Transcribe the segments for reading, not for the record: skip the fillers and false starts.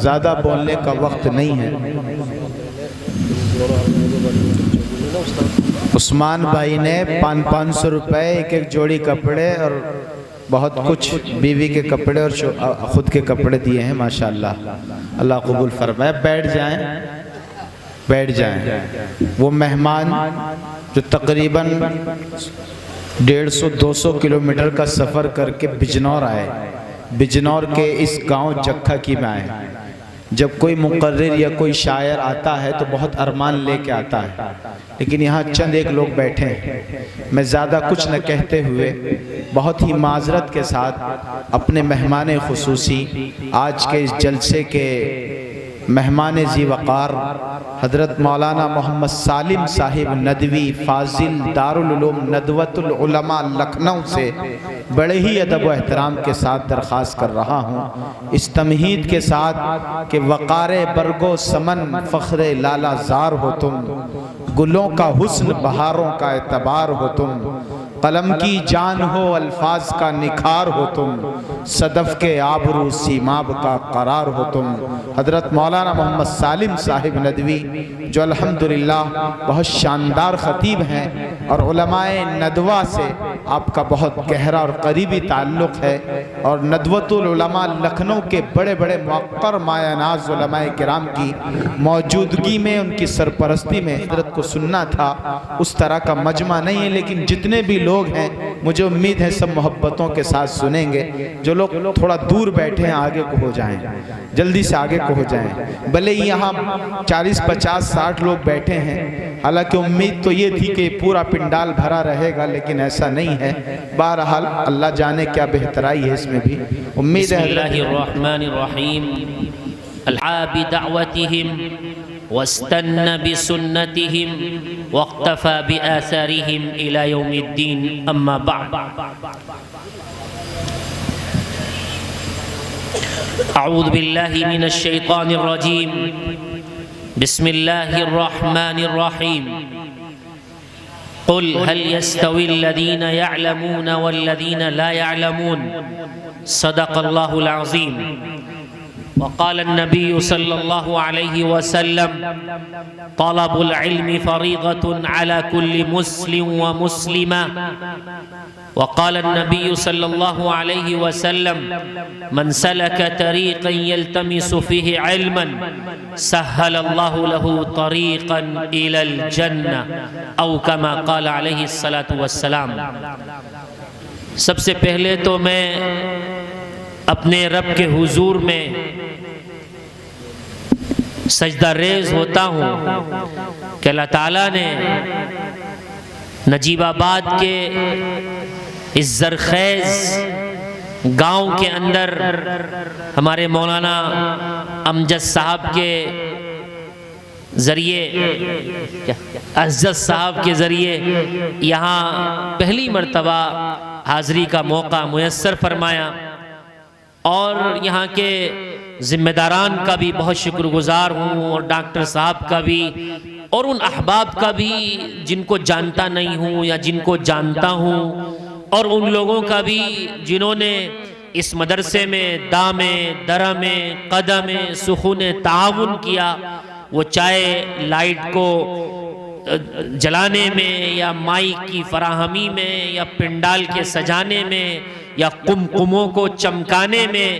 زیادہ بولنے کا وقت نہیں ہے۔ عثمان بھائی نے 500 روپے ایک جوڑی کپڑے اور بہت کچھ بیوی کے کپڑے اور خود کے کپڑے دیے ہیں، ماشاءاللہ، اللہ قبول فرمائے۔ بیٹھ جائیں۔ وہ مہمان جو تقریباً 150-200 کلومیٹر کا سفر کر کے بجنور آئے، بجنور کے اس گاؤں جکھا کی میں آئے۔ جب کوئی مقرر یا کوئی شاعر آتا ہے تو بہت ارمان لے کے آتا ہے، لیکن یہاں چند ایک لوگ بیٹھے ہیں۔ میں زیادہ کچھ نہ کہتے ہوئے بہت ہی معذرت کے ساتھ اپنے مہمان خصوصی، آج کے اس جلسے کے مہمان ذی وقار حضرت مولانا محمد سالم صاحب ندوی فاضل دارالعلوم ندوۃ العلماء لکھنؤ سے بڑے ہی ادب و احترام کے ساتھ درخواست کر رہا ہوں، اس تمہید کے ساتھ کہ وقار برگو سمن فخر لالا زار ہو تم، گلوں کا حسن بہاروں کا اعتبار ہو تم، قلم کی جان ہو الفاظ کا نکھار ہو تم، صدف کے آبرو سیماب کا قرار ہو تم۔ حضرت مولانا محمد سالم صاحب ندوی جو الحمدللہ بہت شاندار خطیب ہیں اور علماء ندوہ سے آپ کا بہت گہرا اور قریبی تعلق ہے، اور ندوۃ العلماء لکھنؤ کے بڑے بڑے موقر مایہ ناز علماء کرام کی موجودگی میں، ان کی سرپرستی میں حضرت کو سننا تھا۔ اس طرح کا مجمع نہیں ہے، لیکن جتنے بھی لوگ ہیں مجھے امید ہے سب محبتوں کے ساتھ سنیں گے۔ جو لوگ تھوڑا دور بیٹھے ہیں آگے کو ہو جائیں، جلدی سے آگے کو ہو جائیں۔ بھلے یہاں 40 50 60 لوگ بیٹھے ہیں، حالانکہ امید تو یہ تھی کہ پورا پنڈال بھرا رہے گا، لیکن ایسا نہیں ہے۔ بہرحال اللہ جانے کیا بہترائی ہے اس میں بھی۔ امید ہے بسم اللہ الرحمن الرحیم، الحا بدعوتہم واستن بسنتہم واقتفى بآثارہم الى یوم الدین، اما بعد۔ اعوذ باللہ من الشیطان الرجیم، بسم اللہ الرحمن الرحیم۔ قل هل يستوي الذين يعلمون والذين لا يعلمون، صدق اللہ العظیم۔ وقال النبي صلى الله عليه وسلم، طلب العلم فريضة على كل مسلم ومسلمة۔ وقال النبي صلى الله عليه وسلم، من سلك طريقا يلتمس فيه علما سهل الله له طريقا إلى الجنة، أو كما قال عليه الصلاة والسلام۔ سب سے پہلے تو میں اپنے رب کے حضور میں سجدہ ریز ہوتا ہوں کہ اللہ تعالیٰ نے نجیب آباد کے اس زرخیز گاؤں کے اندر ہمارے مولانا امجد صاحب کے ذریعے، عزت صاحب کے ذریعے یہاں پہلی مرتبہ حاضری کا موقع میسر فرمایا، اور یہاں کے ذمہ داران کا بھی بہت شکر گزار ہوں، اور ڈاکٹر صاحب کا بھی، اور ان احباب کا بھی جن کو جانتا نہیں ہوں یا جن کو جانتا ہوں، اور ان لوگوں کا بھی جنہوں نے اس مدرسے میں دامے درمے قدمے سخن تعاون کیا، وہ چاہے لائٹ کو جلانے میں یا مائک کی فراہمی میں یا پنڈال کے سجانے میں یا قمقموں کو چمکانے میں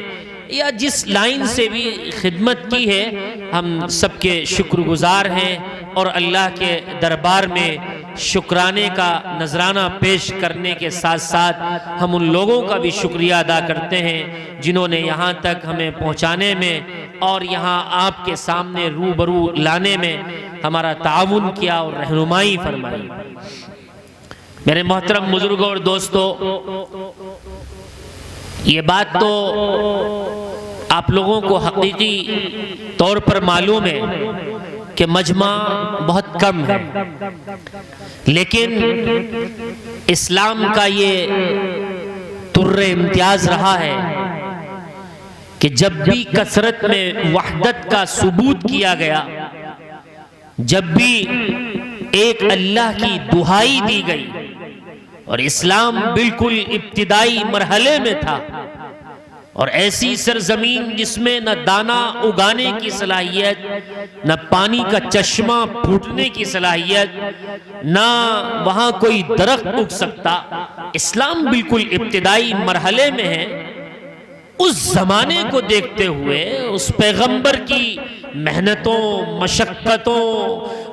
یا جس لائن سے بھی خدمت کی ہے، ہم سب کے شکر گزار ہیں، اور اللہ کے دربار میں شکرانے کا نذرانہ پیش کرنے کے ساتھ ساتھ ہم ان لوگوں کا بھی شکریہ ادا کرتے ہیں جنہوں نے یہاں تک ہمیں پہنچانے میں اور یہاں آپ کے سامنے روبرو لانے میں ہمارا تعاون کیا اور رہنمائی فرمائی۔ میرے محترم بزرگوں اور دوستو، یہ بات تو آپ لوگوں کو حقیقی طور پر معلوم ہے کہ مجمع بہت کم ہے، لیکن اسلام کا یہ طر امتیاز رہا ہے کہ جب بھی کثرت میں وحدت کا ثبوت کیا گیا، جب بھی ایک اللہ کی دہائی دی گئی اور اسلام بالکل ابتدائی مرحلے میں تھا، اور ایسی سرزمین جس میں نہ دانا اگانے کی صلاحیت، نہ پانی کا چشمہ پھوٹنے کی صلاحیت، نہ وہاں کوئی درخت اگ سکتا، اسلام بالکل ابتدائی مرحلے میں ہے، اس زمانے کو دیکھتے ہوئے اس پیغمبر کی محنتوں، مشقتوں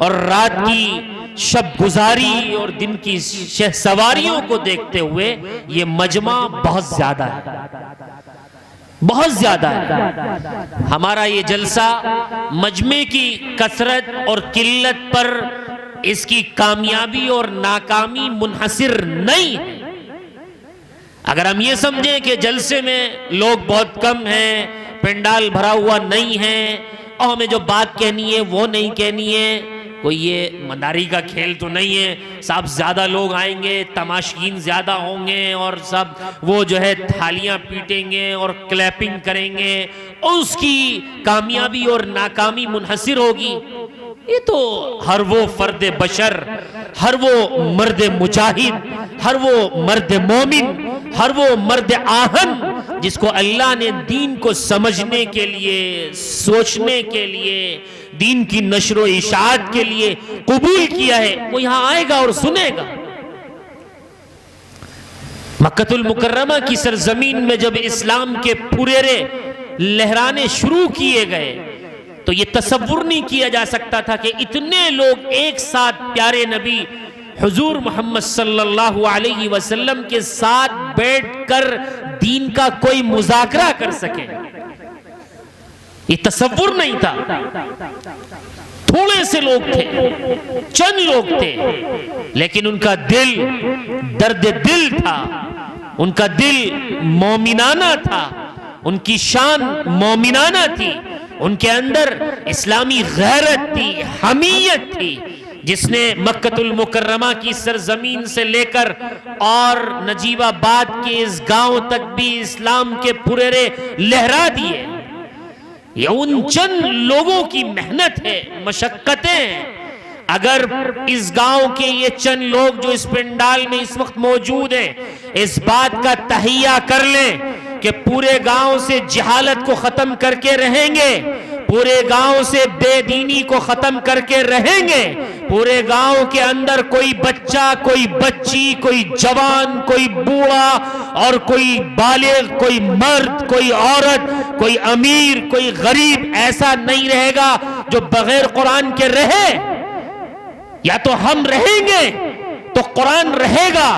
اور رات کی شب گزاری اور دن کی شہ سواریوں کو دیکھتے ہوئے یہ مجمع بہت زیادہ ہے، بہت زیادہ ہے۔ ہمارا یہ جلسہ مجمع کی کثرت اور قلت پر اس کی کامیابی اور ناکامی منحصر نہیں ہے۔ اگر ہم یہ سمجھیں کہ جلسے میں لوگ بہت کم ہیں، پنڈال بھرا ہوا نہیں ہے اور ہمیں جو بات کہنی ہے وہ نہیں کہنی ہے، کوئی یہ مداری کا کھیل تو نہیں ہے، صاحب زیادہ لوگ آئیں گے، تماشائین زیادہ ہوں گے اور سب وہ جو ہے تھالیاں پیٹیں گے اور کلیپنگ کریں گے اور اس کی کامیابی اور ناکامی منحصر ہوگی۔ یہ تو ہر وہ فرد بشر، ہر وہ مرد مجاہد، ہر وہ مرد مومن، ہر وہ مرد آہن جس کو اللہ نے دین کو سمجھنے کے لیے، سوچنے کے لیے، دین کی نشر و اشاعت کے لیے قبول کیا ہے، وہ یہاں آئے گا اور سنے گا۔ مکہ المکرمہ کی سرزمین میں جب اسلام کے پھریرے لہرانے شروع کیے گئے تو یہ تصور نہیں کیا جا سکتا تھا کہ اتنے لوگ ایک ساتھ پیارے نبی حضور محمد صلی اللہ علیہ وسلم کے ساتھ بیٹھ کر دین کا کوئی مذاکرہ کر سکے، یہ تصور نہیں تھا۔ تھوڑے سے لوگ تھے، چند لوگ تھے، لیکن ان کا دل درد دل تھا، ان کا دل مومنانہ تھا، ان کی شان مومنانہ تھی، ان کے اندر اسلامی غیرت تھی، حمیت تھی، جس نے مکہ المکرمہ کی سرزمین سے لے کر اور نجیب آباد کے اس گاؤں تک بھی اسلام کے پھریرے لہرا دیے۔ یہ ان چند لوگوں کی محنت ہے، مشقتیں ہیں۔ اگر اس گاؤں کے یہ چند لوگ جو اس پنڈال میں اس وقت موجود ہیں اس بات کا تہیہ کر لیں کہ پورے گاؤں سے جہالت کو ختم کر کے رہیں گے، پورے گاؤں سے بے دینی کو ختم کر کے رہیں گے، پورے گاؤں کے اندر کوئی بچہ، کوئی بچی، کوئی جوان، کوئی بوڑھا اور کوئی بالغ، کوئی مرد، کوئی عورت، کوئی امیر، کوئی غریب ایسا نہیں رہے گا جو بغیر قرآن کے رہے۔ یا تو ہم رہیں گے تو قرآن رہے گا،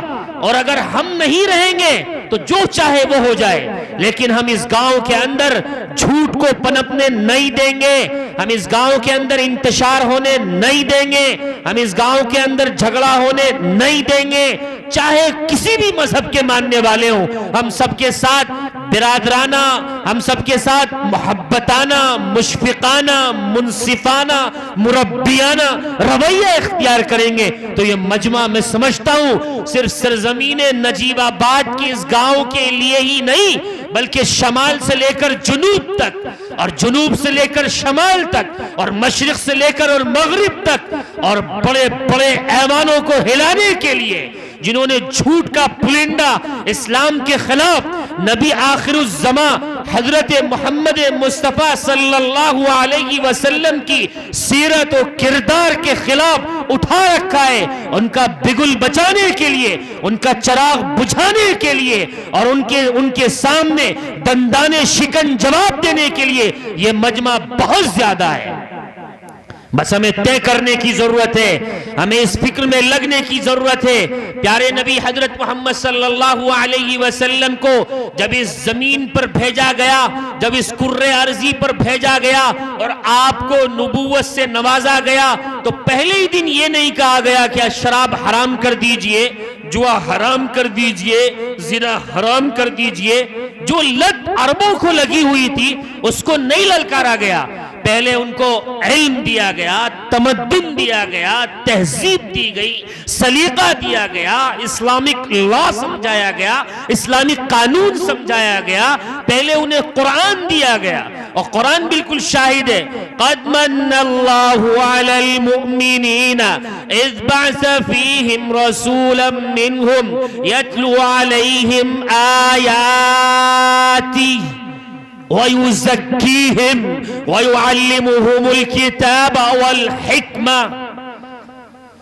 اور اگر ہم نہیں رہیں گے تو جو چاہے وہ ہو جائے، لیکن ہم اس گاؤں کے اندر جھوٹ کو پنپنے نہیں دیں گے، ہم اس گاؤں کے اندر انتشار ہونے نہیں دیں گے، ہم اس گاؤں کے اندر جھگڑا ہونے نہیں دیں گے، چاہے کسی بھی مذہب کے ماننے والے ہوں، ہم سب کے ساتھ برادرانہ، ہم سب کے ساتھ محبتانہ، مشفقانہ، منصفانہ، مربیانہ رویہ اختیار کریں گے تو یہ مجمع میں سمجھتا ہوں صرف سرزمین نجیب آباد کی اس گاؤں کے لیے ہی نہیں بلکہ شمال سے لے کر جنوب تک اور جنوب سے لے کر شمال تک اور مشرق سے لے کر اور مغرب تک اور بڑے بڑے ایوانوں کو ہلانے کے لیے جنہوں نے جھوٹ کا پلندہ اسلام کے خلاف نبی آخر الزمان حضرت محمد مصطفیٰ صلی اللہ علیہ وسلم کی سیرت و کردار کے خلاف اٹھا رکھا ہے، ان کا بگل بچانے کے لیے، ان کا چراغ بجھانے کے لیے اور ان کے سامنے دندانے شکن جواب دینے کے لیے یہ مجمع بہت زیادہ ہے۔ بس ہمیں طے کرنے کی ضرورت ہے، ہمیں اس فکر میں لگنے کی ضرورت ہے۔ پیارے نبی حضرت محمد صلی اللہ علیہ وسلم کو جب اس زمین پر بھیجا گیا، جب اس کرۂ ارضی پر بھیجا گیا اور آپ کو نبوت سے نوازا گیا تو پہلے ہی دن یہ نہیں کہا گیا کہ شراب حرام کر دیجئے، جوا حرام کر دیجئے، زنا حرام کر دیجئے۔ جو لت عربوں کو لگی ہوئی تھی اس کو نہیں للکارا گیا، پہلے ان کو علم دیا گیا، تمدن دیا گیا، تہذیب دی گئی، سلیقہ دیا گیا، اسلامک لا سمجھایا گیا، اسلامک قانون سمجھایا گیا، پہلے انہیں قرآن دیا گیا اور قرآن بالکل شاہد ہے۔ قد من اللہ علی المؤمنین اذ بعث فیہم رسولا منہم یتلو علیہم آیاتہ وَيُزَكِّيهِمْ وَيُعَلِّمُهُمُ الْكِتَابَ وَالْحِكْمَةَ۔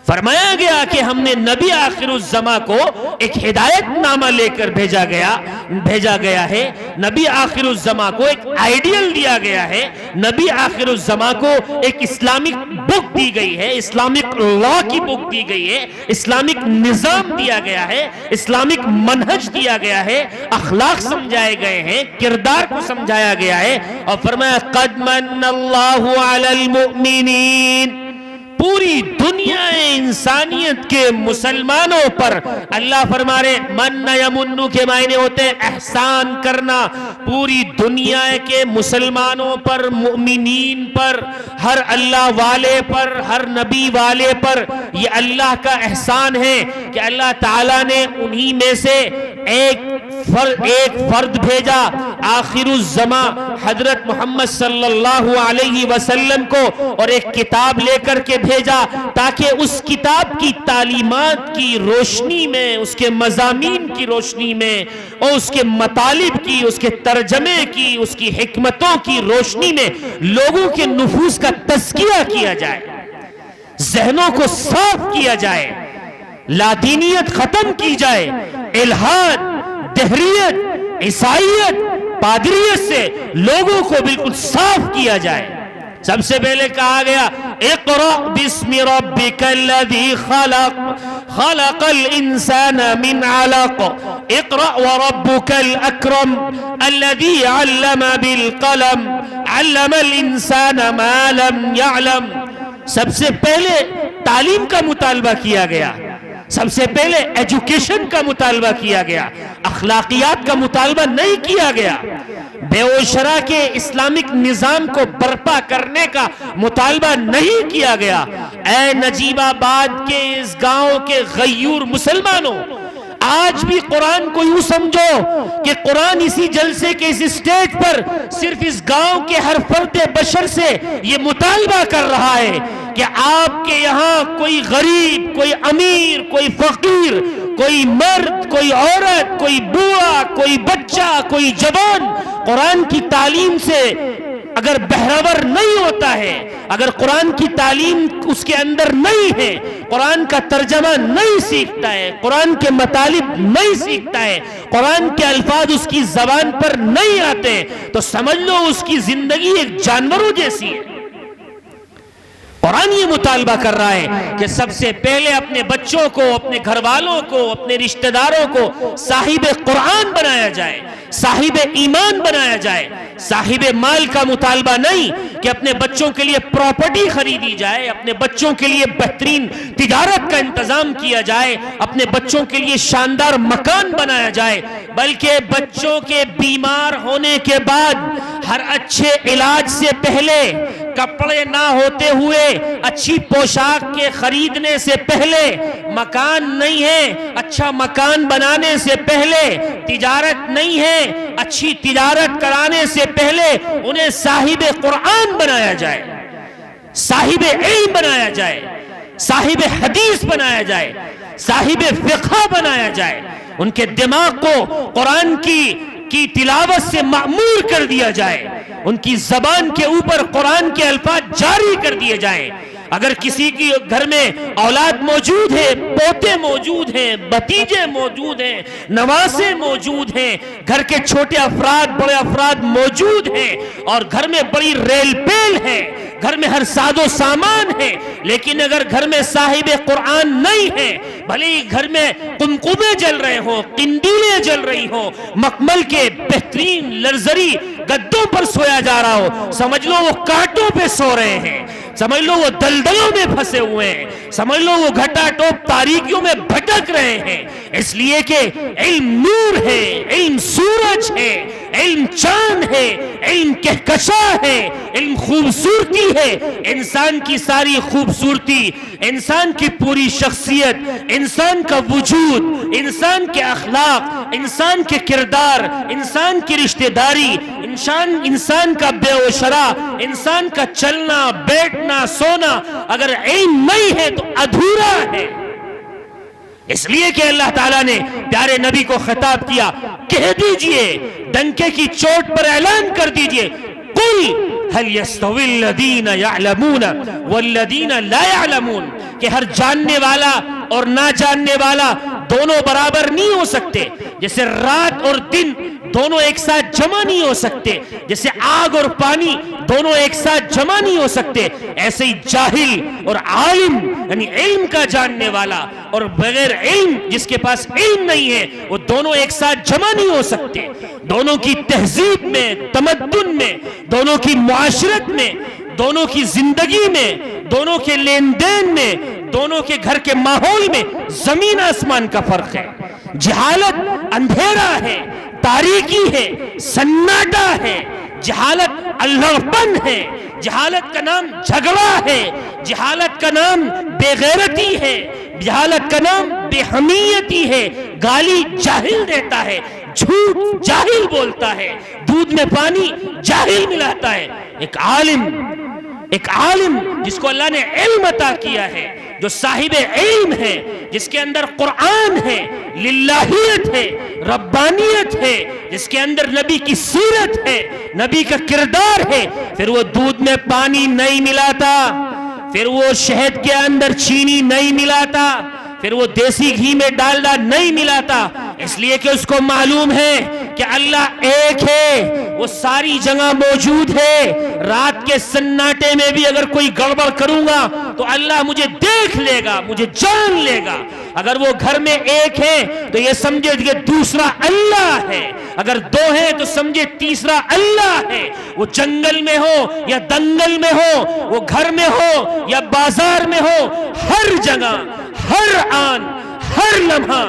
فرمایا گیا کہ ہم نے نبی آخر الزماں کو ایک ہدایت نامہ لے کر بھیجا گیا ہے، نبی آخر الزماں کو ایک آئیڈیل دیا گیا ہے، نبی آخر الزماں کو ایک اسلامک بک دی گئی ہے، اسلامک لا کی بک دی گئی ہے، اسلامک نظام دیا گیا ہے، اسلامک منہج دیا گیا ہے، اخلاق سمجھائے گئے ہیں، کردار کو سمجھایا گیا ہے، اور فرمایا قد من اللہ علی المؤمنین، پوری دنیا انسانیت کے مسلمانوں پر اللہ فرما رہے من یمنو کے معنی ہوتے ہیں احسان کرنا، پوری دنیا کے مسلمانوں پر، مؤمنین پر، ہر اللہ والے پر، ہر نبی والے پر یہ اللہ کا احسان ہے کہ اللہ تعالیٰ نے انہی میں سے ایک فرد بھیجا آخر الزماں حضرت محمد صلی اللہ علیہ وسلم کو، اور ایک کتاب لے کر کے بھیجا تاکہ اس کتاب کی تعلیمات کی روشنی میں، اس کے مضامین کی روشنی میں، اور اس کے مطالب کی، اس کے ترجمے کی، اس کی حکمتوں کی روشنی میں لوگوں کے نفوس کا تزکیہ کیا جائے، ذہنوں کو صاف کیا جائے، لادینیت ختم کی جائے، الحاد، دہریت، عیسائیت، پادریت سے لوگوں کو بالکل صاف کیا جائے۔ سب سے پہلے کہا گیا اقرأ بسم ربک الذی خلق خلق الانسان من علق اقرأ وربک الاکرم الذی علم بالقلم علم الانسان ما لم يعلم۔ سب سے پہلے تعلیم کا مطالبہ کیا گیا، سب سے پہلے ایجوکیشن کا مطالبہ کیا گیا، اخلاقیات کا مطالبہ نہیں کیا گیا، بے و شرع کے اسلامک نظام کو برپا کرنے کا مطالبہ نہیں کیا گیا۔ اے نجیب آباد کے اس گاؤں کے غیور مسلمانوں، آج بھی قرآن کو یوں سمجھو کہ قرآن اسی جلسے کے اس اسٹیج پر صرف اس گاؤں کے ہر فرد بشر سے یہ مطالبہ کر رہا ہے کہ آپ کے یہاں کوئی غریب، کوئی امیر، کوئی فقیر، کوئی مرد، کوئی عورت، کوئی بوڑھا، کوئی بچہ، کوئی جوان قرآن کی تعلیم سے اگر بہرور نہیں ہوتا ہے، اگر قرآن کی تعلیم اس کے اندر نہیں ہے، قرآن کا ترجمہ نہیں سیکھتا ہے، قرآن کے مطالب نہیں سیکھتا ہے، قرآن کے الفاظ اس کی زبان پر نہیں آتے، تو سمجھ لو اس کی زندگی ایک جانوروں جیسی ہے۔ قرآن یہ مطالبہ کر رہا ہے کہ سب سے پہلے اپنے بچوں کو، اپنے گھر والوں کو، اپنے رشتہ داروں کو صاحب قرآن بنایا جائے، صاحب ایمان بنایا جائے، صاحب مال کا مطالبہ نہیں کہ اپنے بچوں کے لیے پراپرٹی خریدی جائے، اپنے بچوں کے لیے بہترین تجارت کا انتظام کیا جائے، اپنے بچوں کے لیے شاندار مکان بنایا جائے، بلکہ بچوں کے بیمار ہونے کے بعد ہر اچھے علاج سے پہلے، کپڑے نہ ہوتے ہوئے اچھی پوشاک کے خریدنے سے پہلے، مکان نہیں ہے اچھا مکان بنانے سے پہلے، تجارت نہیں ہے اچھی تجارت کرانے سے پہلے انہیں صاحب قرآن بنایا جائے، صاحب علم بنایا جائے، صاحب حدیث بنایا جائے، صاحب فقہ بنایا جائے، ان کے دماغ کو قرآن کی تلاوت سے معمور کر دیا جائے، ان کی زبان کے اوپر قرآن کے الفاظ جاری کر دیے جائیں۔ اگر کسی کی گھر میں اولاد موجود ہے، پوتے موجود ہیں، بھتیجے موجود ہیں، نواسے موجود ہیں، گھر کے چھوٹے افراد بڑے افراد موجود ہیں، اور گھر میں بڑی ریل پیل ہے، گھر میں ہر ساز و سامان ہے، لیکن اگر گھر میں صاحب قرآن نہیں ہے، بھلے ہی گھر میں قمقمے جل رہے ہوں، قندیلیں جل رہی ہوں، مخمل کے بہترین لرزری گدوں پر سویا جا رہا ہو، سمجھ لو وہ کانٹوں پہ سو رہے ہیں، سمجھ لو وہ دلدلوں میں پھنسے ہوئے ہیں، سمجھ لو وہ گھٹا ٹوپ تاریکیوں میں بھٹک رہے ہیں، اس لیے کہ علم نور ہے، علم سورج ہے، علم چاند ہے، علم کہکشاں ہے، علم خوبصورتی ہے، انسان کی ساری خوبصورتی، انسان کی پوری شخصیت، انسان کا وجود، انسان کے اخلاق، انسان کے کردار، انسان کی رشتہ داری، انسان کا بے و شرع، انسان کا چلنا بیٹھنا سونا اگر علم نہیں ہے تو ادھورا ہے۔ اس لیے کہ اللہ تعالیٰ نے پیارے نبی کو خطاب کیا کہہ دیجئے، ڈنکے کی چوٹ پر اعلان کر دیجئے، قل هل يستوي الذين يعلمون والذين لا يعلمون، کہ ہر جاننے والا اور نہ جاننے والا دونوں برابر نہیں ہو سکتے، جیسے رات اور دن دونوں ایک ساتھ جمع نہیں ہو سکتے، جیسے آگ اور پانی دونوں ایک ساتھ جمع نہیں ہو سکتے، ایسے ہی جاہل اور عالم یعنی علم کا جاننے والا اور بغیر علم جس کے پاس علم نہیں ہے وہ دونوں ایک ساتھ جمع نہیں ہو سکتے۔ دونوں کی تہذیب میں، تمدن میں، دونوں کی معاشرت میں، دونوں کی زندگی میں، دونوں کے لین دین میں، دونوں کے گھر کے ماحول میں زمین آسمان کا فرق ہے۔ جہالت اندھیرا ہے، تاریکی ہے، سناٹا ہے، جہالت اللہ پن ہے، جہالت کا نام جھگڑا ہے، جہالت کا نام بے غیرتی ہے، جہالت کا نام بے حمیتی ہے، گالی جاہل دیتا ہے، جھوٹ جاہل بولتا ہے، دودھ میں پانی جاہل ملاتا ہے۔ ایک عالم جس کو اللہ نے علم عطا کیا ہے، جو صاحب علم ہے، جس کے اندر قرآن ہے، للہیت ہے، ربانیت ہے، جس کے اندر نبی کی سیرت ہے، نبی کا کردار ہے، پھر وہ دودھ میں پانی نہیں ملاتا، پھر وہ شہد کے اندر چینی نہیں ملاتا، پھر وہ دیسی گھی میں ڈالڈا نہیں ملاتا، اس لیے کہ اس کو معلوم ہے کہ اللہ ایک ہے، وہ ساری جگہ موجود ہے۔ رات کے سناٹے میں بھی اگر کوئی گڑبڑ کروں گا تو اللہ مجھے دیکھ لے گا، مجھے جان لے گا۔ اگر وہ گھر میں ایک ہے تو یہ سمجھے کہ دوسرا اللہ ہے، اگر دو ہیں تو سمجھے تیسرا اللہ ہے۔ وہ جنگل میں ہو یا دنگل میں ہو، وہ گھر میں ہو یا بازار میں ہو، ہر جگہ، ہر آن، ہر لمحہ،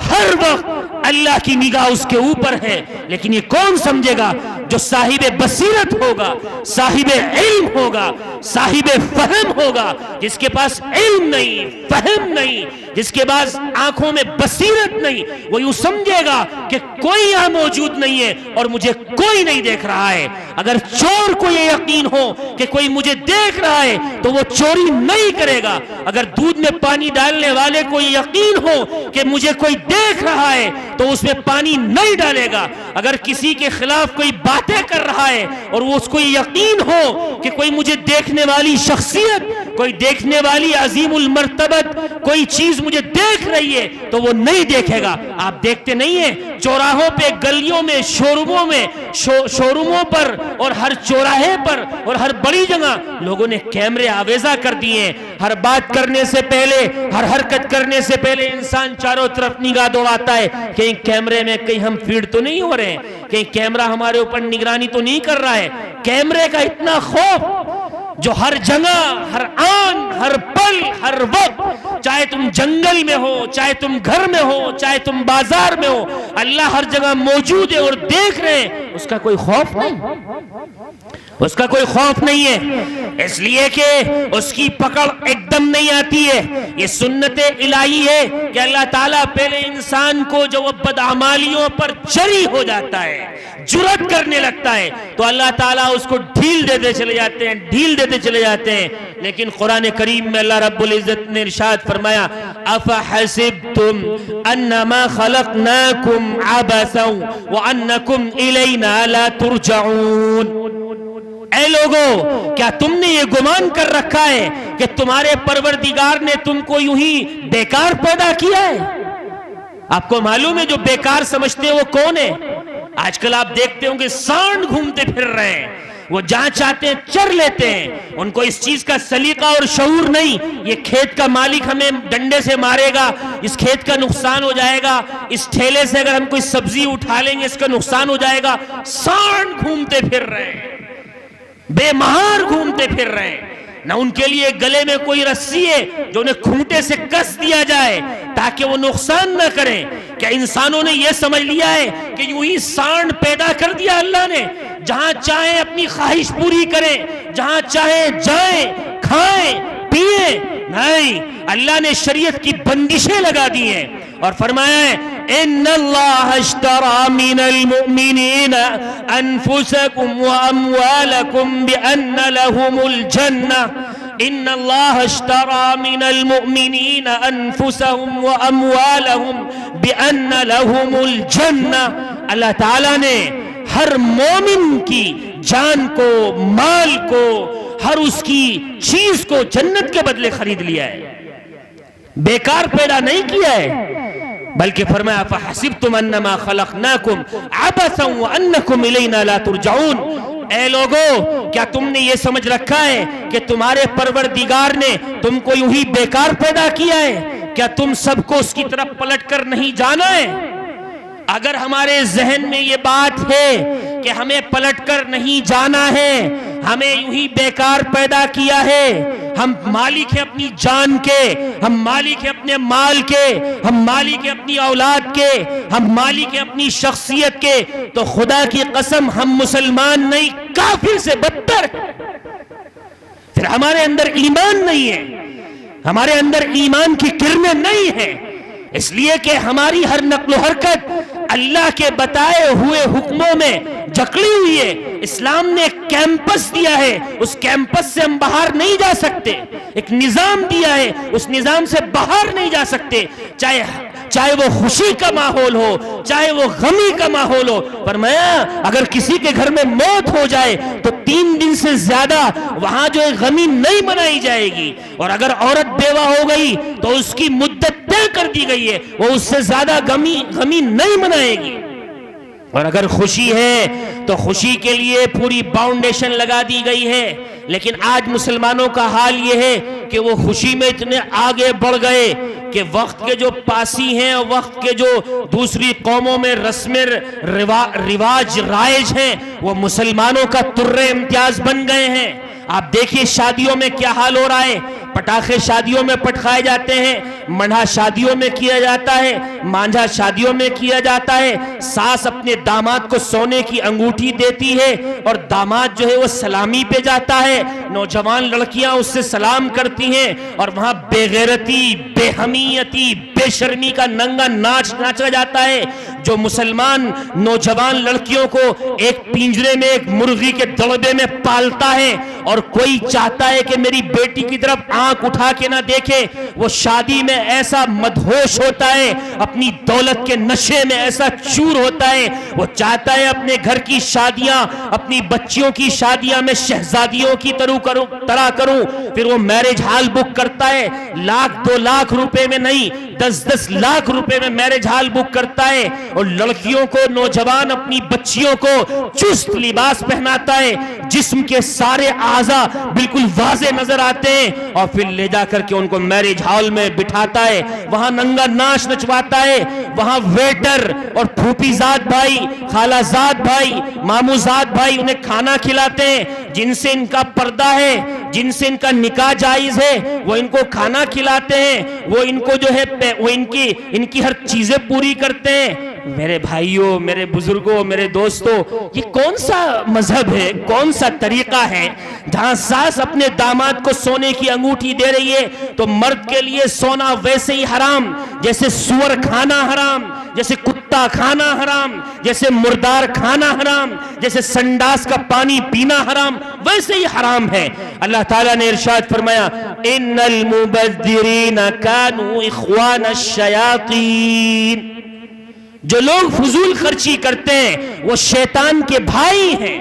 ہر وقت اللہ کی نگاہ اس کے اوپر ہے۔ لیکن یہ کون سمجھے گا؟ جو صاحب بصیرت ہوگا، صاحب علم ہوگا، صاحب فہم ہوگا، جس کے پاس علم نہیں، فہم نہیں، جس کے پاس آنکھوں میں بصیرت نہیں، وہ یوں سمجھے گا کہ کوئی یہاں موجود نہیں ہے اور مجھے کوئی نہیں دیکھ رہا ہے۔ اگر چور کو یہ یقین ہو کہ کوئی مجھے دیکھ رہا ہے تو وہ چوری نہیں کرے گا۔ اگر دودھ میں پانی ڈالنے والے کو یہ یقین ہو کہ مجھے کوئی دیکھ رہا ہے تو اس میں پانی نہیں ڈالے گا۔ اگر کسی کے خلاف کوئی باتیں کر رہا ہے اور وہ اس کو یہ یقین ہو کہ کوئی مجھے دیکھنے والی شخصیت، کوئی دیکھنے والی عظیم المرتبت کوئی چیز مجھے دیکھ رہی ہے تو وہ نہیں دیکھے گا۔ آپ دیکھتے نہیں ہیں چوراہوں پہ، گلیوں میں، شوروموں پر اور ہر چوراہے پر اور ہر بڑی جگہ لوگوں نے کیمرے آویزہ کر دیے ہیں۔ ہر بات کرنے سے پہلے، ہر حرکت کرنے سے پہلے انسان چاروں طرف نگاہ دوڑاتا ہے، کہیں کیمرے میں کہیں ہم فیڈ تو نہیں ہو رہے ہیں، کہیں کیمرہ ہمارے اوپر نگرانی تو نہیں کر رہا ہے۔ کیمرے کا اتنا خوف جو ہر جگہ، ہر آن، ہر پل، ہر وقت، چاہے تم جنگل میں ہو، چاہے تم گھر میں ہو، چاہے تم بازار میں ہو، اللہ ہر جگہ موجود ہے اور دیکھ رہے ہیں۔ اس کا کوئی خوف نہیں، اس کا کوئی خوف نہیں ہے، اس لیے کہ اس کی پکڑ ایک دم نہیں آتی ہے۔ یہ سنت الہی ہے کہ اللہ تعالیٰ پہلے انسان کو جو بدعمالیوں پر جری ہو جاتا ہے، جرأت کرنے لگتا ہے، تو اللہ تعالیٰ اس کو ڈھیل دیتے چلے جاتے ہیں، ڈھیل دیتے چلے جاتے ہیں۔ لیکن قرآن کریم میں اللہ رب العزت نے ارشاد فرمایا افحسبتم انما خلقناکم عبثا وانکم الینا لا ترجعون۔ اے لوگو، کیا تم نے یہ گمان کر رکھا ہے کہ تمہارے پروردگار نے تم کو یوں ہی بیکار پیدا کیا ہے؟ آپ کو معلوم ہے جو بیکار سمجھتے ہیں وہ کون ہے؟ آج کل آپ دیکھتے ہوں کہ سانڈ گھومتے پھر رہے ہیں، وہ جہاں چاہتے ہیں چر لیتے ہیں، ان کو اس چیز کا سلیقہ اور شعور نہیں۔ یہ کھیت کا مالک ہمیں ڈنڈے سے مارے گا، اس کھیت کا نقصان ہو جائے گا، اس ٹھیلے سے اگر ہم کوئی سبزی اٹھا لیں گے اس کا نقصان ہو جائے گا۔ سانڈ گھومتے پھر رہے ہیں، بے مہار گھومتے پھر رہے ہیں۔ نہ ان کے لیے گلے میں کوئی رسی ہے جو انہیں کھوٹے سے کس دیا جائے تاکہ وہ نقصان نہ کریں۔ کیا انسانوں نے یہ سمجھ لیا ہے کہ یوں ہی سانڈ پیدا کر دیا اللہ نے، جہاں چاہیں اپنی خواہش پوری کریں، جہاں چاہیں جائیں، کھائیں، پیئیں؟ نہیں، اللہ نے شریعت کی بندشیں لگا دی ہیں اور فرمایا ہے ان اللہ اشترى من المؤمنین انفسکم واموالکم بان لهم الجنہ۔ ان اللہ اشترى من المؤمنین انفسهم واموالهم بان لهم الجنہ۔ اللہ تعالیٰ نے ہر مومن کی جان کو، مال کو، ہر اس کی چیز کو جنت کے بدلے خرید لیا ہے، بیکار پیدا نہیں کیا ہے، بلکہ فرمایا فَحَسِبْتُمْ أَنَّمَا خَلَقْنَاكُمْ عَبَثًا وَأَنَّكُمْ إِلَيْنَا لَا تُرْجَعُونَ۔ اے لوگو، کیا تم نے یہ سمجھ رکھا ہے کہ تمہارے پروردگار نے تم کو یوں ہی بیکار پیدا کیا ہے؟ کیا تم سب کو اس کی طرف پلٹ کر نہیں جانا ہے؟ اگر ہمارے ذہن میں یہ بات ہے کہ ہمیں پلٹ کر نہیں جانا ہے، ہمیں یوں ہی بیکار پیدا کیا ہے، ہم مالک ہیں اپنی جان کے، ہم مالک ہیں اپنے مال کے، ہم مالک ہیں اپنی اولاد کے، ہم مالک ہیں اپنی شخصیت کے، تو خدا کی قسم ہم مسلمان نہیں، کافر سے بدتر۔ پھر ہمارے اندر ایمان نہیں ہے، ہمارے اندر ایمان کی کرنیں نہیں ہیں، اس لیے کہ ہماری ہر نقل و حرکت اللہ کے بتائے ہوئے حکموں میں جکڑی ہوئی ہے۔ اسلام نے ایک کیمپس دیا ہے، اس کیمپس سے ہم باہر نہیں جا سکتے، ایک نظام دیا ہے، اس نظام سے باہر نہیں جا سکتے، چاہے وہ خوشی کا ماحول ہو، چاہے وہ غمی کا ماحول ہو۔ فرمایا اگر کسی کے گھر میں موت ہو جائے تو 3 دن سے زیادہ وہاں جو ہے غمی نہیں منائی جائے گی، اور اگر عورت بیوہ ہو گئی تو اس کی مدت طے کر دی گئی ہے، وہ اس سے زیادہ غمی نہیں منائے گی۔ اور اگر خوشی ہے تو خوشی کے لیے پوری باؤنڈیشن لگا دی گئی ہے، لیکن آج مسلمانوں کا حال یہ ہے کہ وہ خوشی میں اتنے آگے بڑھ گئے کہ وقت کے جو پاسی ہیں اور وقت کے جو دوسری قوموں میں رسم رواج رائج ہیں وہ مسلمانوں کا ترے امتیاز بن گئے ہیں۔ آپ دیکھیے شادیوں میں کیا حال ہو رہا ہے، پٹاخے شادیوں میں پٹخائے جاتے ہیں، منڈھا شادیوں میں کیا جاتا ہے، مانجھا شادیوں میں کیا جاتا ہے، ساس اپنے داماد کو سونے کی انگوٹھی دیتی ہے اور داماد جو ہے وہ سلامی پہ جاتا ہے، نوجوان لڑکیاں اس سے سلام کرتی ہیں، اور وہاں بے غیرتی، بے حمیتی، بے شرمی کا ننگا ناچ ناچا جاتا ہے۔ جو مسلمان نوجوان لڑکیوں کو ایک پنجرے میں ایک مرغی کے دڑبے میں پالتا ہے اور کوئی چاہتا ہے کہ میری بیٹی کی طرف آنکھ اٹھا کے نہ دیکھے، وہ شادی میں ایسا مدہوش ہوتا ہے، اپنی دولت کے نشے میں ایسا چور ہوتا ہے، وہ چاہتا ہے اپنے گھر کی شادیاں، اپنی بچیوں کی شادیاں میں شہزادیوں کی طرح کروں، پھر وہ میرج ہال بک کرتا ہے، 1,00,000 2,00,000 روپے میں نہیں، 10-10 لاکھ روپے میں میرج ہال بک کرتا ہے، اور لڑکیوں کو، نوجوان اپنی بچیوں کو چست لباس پہناتا ہے، جسم کے سارے اعضاء بالکل واضح نظر آتے ہیں، اور پھر لے جا کر کے ان کو میرج ہال میں بٹھاتا ہے، وہاں ننگا ناچ نچواتا ہے، وہاں ویٹر اور پھوپھی زاد بھائی، خالہ زاد بھائی، مامو زاد بھائی انہیں کھانا کھلاتے ہیں، جن سے ان کا پردہ ہے، جن سے ان کا نکاح جائز ہے، وہ ان کو کھانا کھلاتے ہیں، وہ ان کو جو ہے وہ ان کی ہر چیزیں پوری کرتے ہیں۔ میرے بھائیوں، میرے بزرگوں، میرے دوستوں، یہ کون سا مذہب ہے، کون سا طریقہ ہے جہاں ساس اپنے داماد کو سونے کی انگوٹھی دے رہی ہے تو مرد کے لیے سونا ویسے ہی حرام جیسے سور کھانا حرام، جیسے کتا کھانا حرام، جیسے مردار کھانا حرام، جیسے سنڈاس کا پانی پینا حرام، ویسے ہی حرام ہے۔ اللہ تعالیٰ نے ارشاد فرمایا ان المبذرین کانوا اخوان الشیاطین، جو لوگ فضول خرچی کرتے ہیں وہ شیطان کے بھائی ہیں،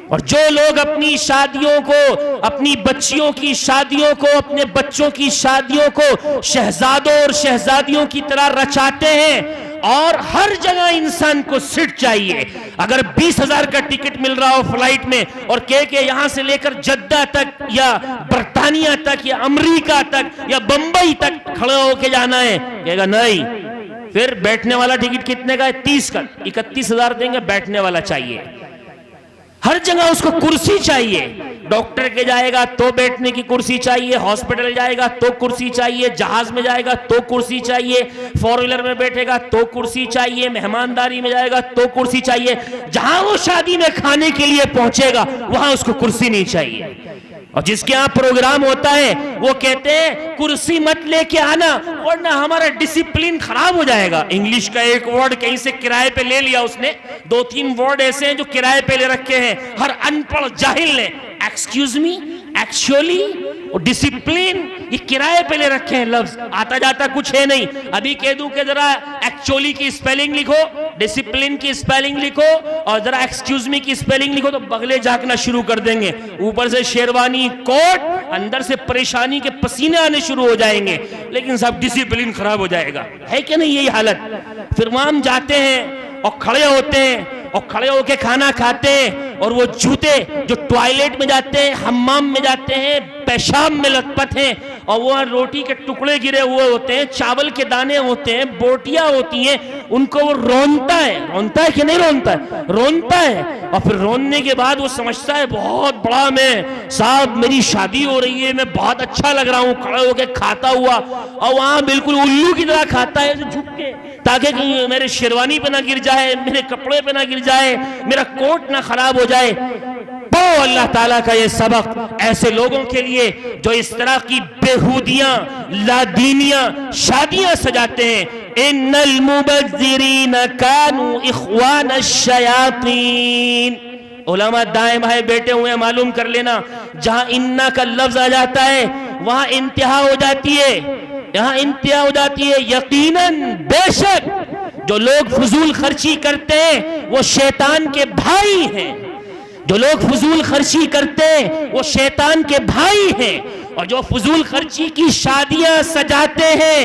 اور جو لوگ اپنی شادیوں کو، اپنی بچیوں کی شادیوں کو، اپنے بچوں کی شادیوں کو شہزادوں اور شہزادیوں کی طرح رچاتے ہیں، اور ہر جگہ انسان کو سیٹ چاہیے، اگر 20,000 کا ٹکٹ مل رہا ہو فلائٹ میں اور کہ یہاں سے لے کر جدہ تک یا برطانیہ تک یا امریکہ تک یا بمبئی تک کھڑے ہو کے جانا ہے، کہے گا نہیں، پھر بیٹھنے والا ٹکٹ کتنے کا ہے؟ 30 کا، 31,000 دیں گے، بیٹھنے والا چاہیے، ہر جگہ اس کو کرسی چاہیے، ڈاکٹر کے جائے گا تو بیٹھنے کی کرسی چاہیے، ہاسپٹل جائے گا تو کرسی چاہیے، جہاز میں جائے گا تو کرسی چاہیے، 4 ویلر میں بیٹھے گا تو کرسی چاہیے، مہمانداری میں جائے گا تو کرسی چاہیے، جہاں وہ شادی میں کھانے کے لیے پہنچے گا وہاں اس کو کرسی نہیں چاہیے۔ اور جس کے ہاں پروگرام ہوتا ہے وہ کہتے ہیں کرسی مت لے کے آنا ورنہ ہمارا ڈسپلن خراب ہو جائے گا۔ انگلش کا ایک ورڈ کہیں سے کرائے پہ لے لیا اس نے، 2-3 ورڈ ایسے ہیں جو کرائے پہ لے رکھے ہیں ہر ان پڑھ جاہل نے، ایکسکیوز می، ایکچولی اور ڈسپلن، یہ کرائے پہ لے رکھے ہیں لفظ، آتا جاتا کچھ ہے نہیں۔ ابھی کہہ دوں کہ ذرا چولی کی اسپیلنگ لکھو، ڈسپلن کی اسپیلنگ لکھو، اور ذرا ایکسکیوز می کی اسپیلنگ لکھو تو بغلے جھانکنا شروع کر دیں گے. اوپر سے شیروانی کوٹ، اندر سے پریشانی کے پسینے آنے شروع ہو جائیں گے، لیکن سب ڈسپلن خراب ہو جائے گا. ہے کہ نہیں یہی حالت؟ پھر وہاں ہم جاتے ہیں اور کھڑے ہوتے ہیں اور کھڑے ہو کے کھانا کھاتے ہیں، اور وہ جوتے جو ٹوائلٹ میں جاتے ہیں، حمام میں جاتے ہیں، پیشاب میں لت پت ہیں، اور وہ روٹی کے ٹکڑے گرے ہوئے ہوتے ہیں، چاول کے دانے ہوتے ہیں، بوٹیاں ہوتی ہیں، ان کو وہ رونتا ہے کہ نہیں رونتا ہے؟ رونتا ہے. اور پھر روننے کے بعد وہ سمجھتا ہے بہت بڑا میں صاحب میری شادی ہو رہی ہے، میں بہت اچھا لگ رہا ہوں، کھڑے ہو کے کھاتا ہوا، اور وہاں بالکل الو کی طرح کھاتا ہے جھک کے، تاکہ کہیں میرے شیروانی پہ نہ گر جائے، میرے کپڑے پہ نہ گر جائے، میرا کوٹ نہ خراب ہو جائے. پڑھو اللہ تعالیٰ کا یہ سبق ایسے لوگوں کے لیے جو اس طرح کی بیہودیاں لادینیاں شادیاں سجاتے ہیں. ان المبذرین کانوا اخوان الشیاطین. علماء دائیں بھائی بیٹھے ہوئے ہیں، معلوم کر لینا، جہاں انا کا لفظ آ جاتا ہے وہاں انتہا ہو جاتی ہے، یہاں انتہا ہو جاتی ہے. یقیناً بے شک جو لوگ فضول خرچی کرتے ہیں وہ شیطان کے بھائی ہیں. جو لوگ فضول خرچی کرتے ہیں وہ شیطان کے بھائی ہیں. اور جو فضول خرچی کی شادیاں سجاتے ہیں،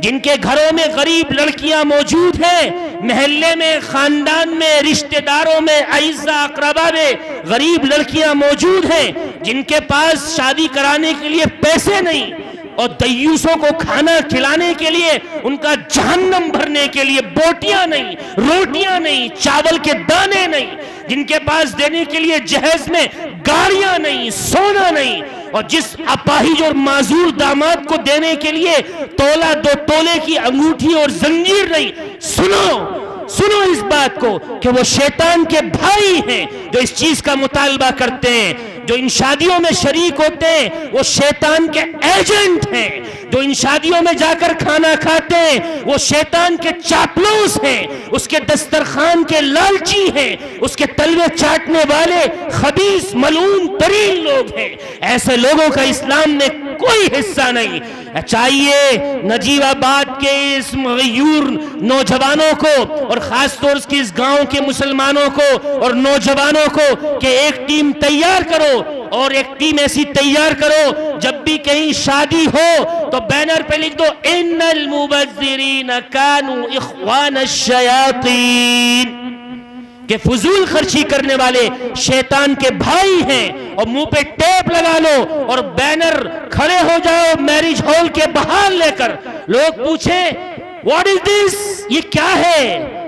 جن کے گھروں میں غریب لڑکیاں موجود ہیں، محلے میں، خاندان میں، رشتہ داروں میں، اعزاء اقربا میں غریب لڑکیاں موجود ہیں، جن کے پاس شادی کرانے کے لیے پیسے نہیں، اور دیوسوں کو کھانا کھلانے کے لیے، ان کا جہنم بھرنے کے لیے بوٹیاں نہیں، روٹیاں نہیں، چاول کے دانے نہیں، جن کے پاس دینے کے لیے جہیز میں گاڑیاں نہیں، سونا نہیں، اور جس اپاہج اور معذور داماد کو دینے کے لیے تولہ 2 تولے کی انگوٹھی اور زنجیر نہیں. سنو اس بات کو کہ وہ شیطان کے بھائی ہیں جو اس چیز کا مطالبہ کرتے ہیں. جو ان شادیوں میں شریک ہوتے ہیں وہ شیطان کے ایجنٹ ہیں. جو ان شادیوں میں جا کر کھانا کھاتے ہیں وہ شیطان کے چاپلوس ہیں، اس کے دسترخوان کے لالچی ہیں، اس کے تلوے چاٹنے والے خبیث ملعون ترین لوگ ہیں. ایسے لوگوں کا اسلام میں کوئی حصہ نہیں. چاہیے نجیب آباد کے اس مغیور نوجوانوں کو، اور خاص طور سے اس گاؤں کے مسلمانوں کو اور نوجوانوں کو، کہ ایک ٹیم تیار کرو، اور ایک ٹیم ایسی تیار کرو جب بھی کہیں شادی ہو تو بینر پہ لکھ دو ان المبذرین کانوا اخوان الشیاطین، کہ فضول خرچی کرنے والے شیطان کے بھائی ہیں. اور منہ پہ ٹیپ لگا لو اور بینر کھڑے ہو جاؤ میرج ہال کے باہر لے کر. لوگ پوچھیں واٹ از دس، یہ کیا ہے،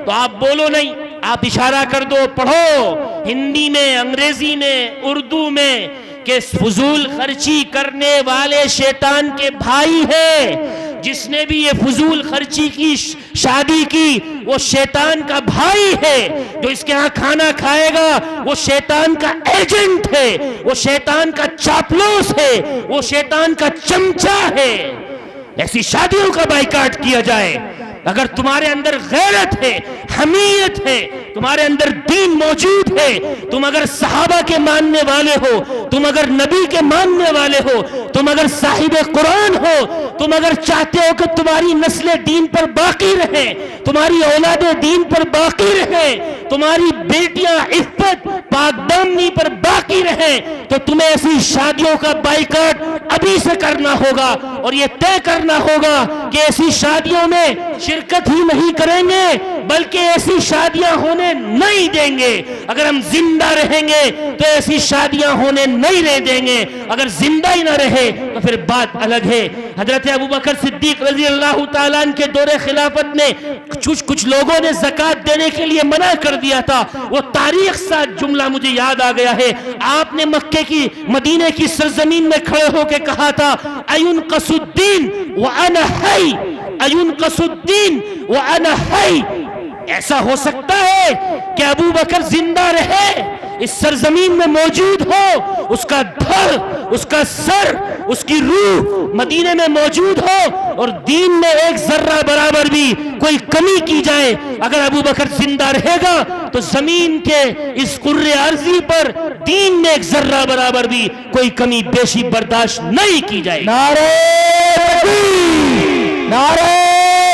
تو آپ بولو نہیں، آپ اشارہ کر دو، پڑھو ہندی میں، انگریزی میں، اردو میں، کہ فضول خرچی کرنے والے شیطان کے بھائی ہیں. جس نے بھی یہ فضول خرچی کی شادی کی وہ شیطان کا بھائی ہے. جو اس کے ہاں کھانا کھائے گا وہ شیطان کا ایجنٹ ہے، وہ شیطان کا چاپلوس ہے، وہ شیطان کا چمچہ ہے. ایسی شادیوں کا بائیکاٹ کیا جائے. اگر تمہارے اندر غیرت ہے، حمیت ہے، تمہارے اندر دین موجود ہے، تم اگر صحابہ کے ماننے والے ہو، تم اگر نبی کے ماننے والے ہو، تم اگر صاحب قرآن ہو، تم اگر چاہتے ہو کہ تمہاری نسل دین پر باقی رہے، تمہاری اولاد دین پر باقی رہے، تمہاری بیٹیاں عفت پاک دامنی پر باقی رہیں، تو تمہیں ایسی شادیوں کا بائیکاٹ ابھی سے کرنا ہوگا. اور یہ طے کرنا ہوگا کہ ایسی شادیوں میں شرکت ہی نہیں کریں گے، بلکہ ایسی شادیاں ہونے نہیں دیں گے. اگر ہم زندہ رہیں گے تو ایسی شادیاں ہونے نہیں رہ دیں گے، اگر زندہ ہی نہ رہے تو پھر بات الگ ہے. حضرت ابوبکر صدیق رضی اللہ تعالیٰ عنہ کے دور خلافت میں کچھ لوگوں نے زکوٰۃ دینے کے لیے منع کر دیا تھا. وہ تاریخ سا جملہ مجھے یاد آ گیا ہے. آپ نے مکے کی مدینے کی سرزمین میں کھڑے ہو کے کہا تھا اَيُنْقَصُ الدِّينُ وَأَنَا حَيٌّ، اَيُنْقَصُ الدِّينُ وَأَنَا حَيٌّ. ایسا ہو سکتا ہے کہ ابو بکر زندہ رہے، اس سرزمین میں موجود ہو، اس کا دھڑ، اس کا سر، اس کی روح مدینے میں موجود ہو، اور دین میں ایک ذرہ برابر بھی کوئی کمی کی جائے. اگر ابو بکر زندہ رہے گا تو زمین کے اس کرۂ ارضی پر دین میں ایک ذرہ برابر بھی کوئی کمی بیشی برداشت نہیں کی جائے. نعرہ تکبیر، نعرہ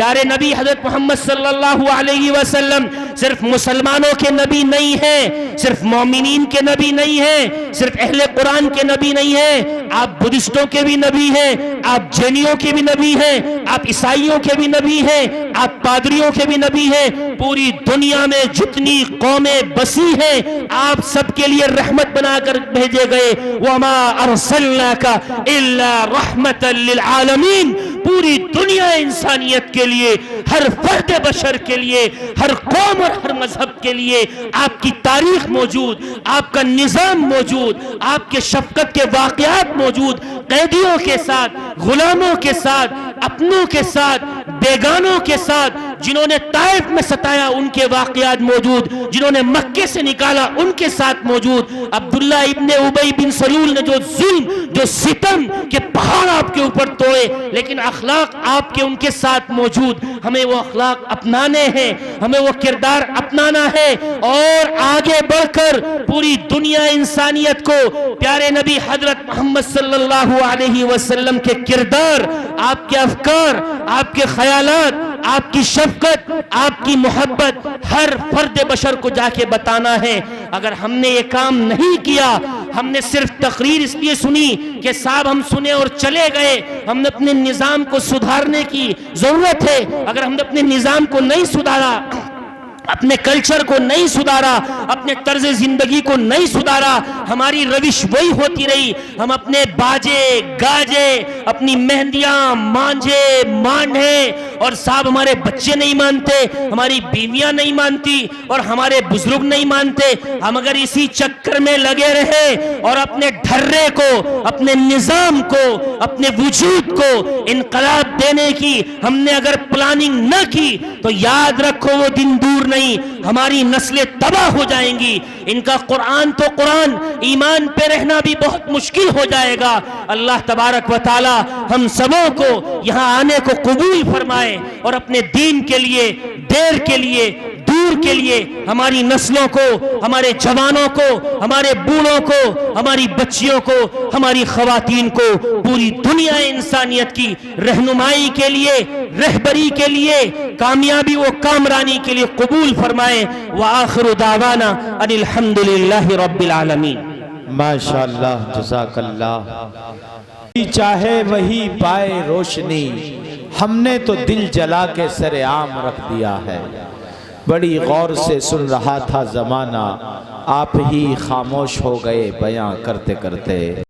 پیارے نبی حضرت محمد صلی اللہ علیہ وسلم صرف مسلمانوں کے نبی نہیں ہیں، صرف مومنین کے نبی نہیں ہیں، صرف اہل قرآن کے نبی نہیں ہیں، آپ بدھسٹوں کے بھی نبی ہیں، آپ جینیوں کے بھی نبی ہیں، آپ عیسائیوں کے بھی نبی ہیں، آپ پادریوں کے بھی نبی ہیں، پوری دنیا میں جتنی قومیں بسی ہیں آپ سب کے لیے رحمت بنا کر بھیجے گئے۔ وَمَا أَرْسَلْنَاكَ إِلَّا رَحْمَةً لِلْعَالَمِينَ، پوری دنیا انسانیت کے لیے، ہر فرد بشر کے لیے، ہر قوم اور ہر مذہب کے لیے آپ کی تاریخ موجود، آپ کا نظام موجود، آپ کے شفقت کے واقعات موجود، قیدیوں کے ساتھ، غلاموں کے ساتھ، اپنوں کے ساتھ، بیگانوں کے ساتھ، جنہوں نے طائف میں ستایا ان کے واقعات موجود، جنہوں نے مکے سے نکالا ان کے ساتھ موجود۔ عبداللہ ابن ابی بن سلول نے جو ظلم، جو ستم کے پہاڑ آپ کے اوپر توڑے، لیکن اخلاق آپ کے ان کے ساتھ موجود۔ ہمیں وہ اخلاق اپنانے ہیں، ہمیں وہ کردار اپنانا ہے، اور آگے بڑھ کر پوری دنیا انسانیت کو پیارے نبی حضرت محمد صلی اللہ علیہ وسلم کے کردار، آپ کے افکار، آپ کے خیالات، آپ کی شفقت، آپ کی محبت ہر فرد بشر کو جا کے بتانا ہے۔ اگر ہم نے یہ کام نہیں کیا، ہم نے صرف تقریر اس لیے سنی کہ صاحب ہم سنے اور چلے گئے، ہم نے اپنے نظام کو سدھارنے کی ضرورت ہے۔ اگر ہم نے اپنے نظام کو نہیں سدھارا، اپنے کلچر کو نہیں سدھارا، اپنے طرز زندگی کو نہیں سدھارا، ہماری روش وہی ہوتی رہی، ہم اپنے باجے گاجے، اپنی مہندیاں مانجے مانڈے، اور صاحب ہمارے بچے نہیں مانتے، ہماری بیویاں نہیں مانتی، اور ہمارے بزرگ نہیں مانتے، ہم اگر اسی چکر میں لگے رہے اور اپنے ڈھرے کو، اپنے نظام کو، اپنے وجود کو انقلاب دینے کی ہم نے اگر پلاننگ نہ کی تو یاد رکھو وہ دن دور نہیں، ہماری نسلیں تباہ ہو جائیں گی۔ ان کا قرآن تو قرآن، ایمان پہ رہنا بھی بہت مشکل ہو جائے گا۔ اللہ تبارک و تعالی ہم سبوں کو یہاں آنے کو قبول فرمائے، اور اپنے دین کے لیے، دیر کے لیے، دور کے لیے ہماری نسلوں کو، ہمارے جوانوں کو، ہمارے بوڑھوں کو، ہماری بچیوں کو، ہماری خواتین کو، پوری دنیا انسانیت کی رہنمائی کے لیے، رہبری کے لیے، کامیابی و کامرانی کے لیے قبول فرمائے۔ وآخر دعوانا ان الحمدللہ رب العالمین۔ ماشاءاللہ، جزاک اللہ۔ چاہے وہی پائے روشنی، ہم نے تو دل جلا کے سر عام رکھ دیا ہے۔ بڑی غور سے سن رہا تھا زمانہ، آپ ہی خاموش ہو گئے بیاں کرتے کرتے۔